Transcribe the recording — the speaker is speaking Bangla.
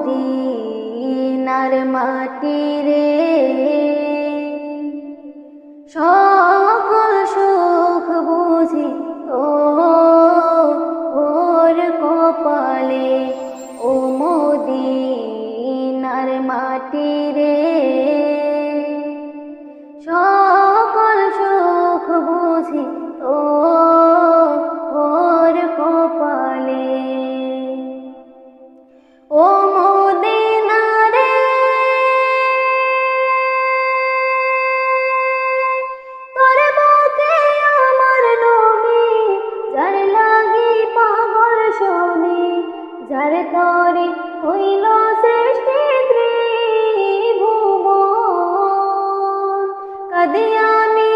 মদিনার মাটি রে, সকল সুখ বুঝি ওর কপালে। ও মদিনার মাটি রে, সকল সুখ বুঝি ওর কপালে। ও মদিনা রে, তোর বুকে আমার নবী, যার লাগি পাগল শোনে, যার তরে হইল সৃষ্টি ত্রিভুবন। কাঁদি আমি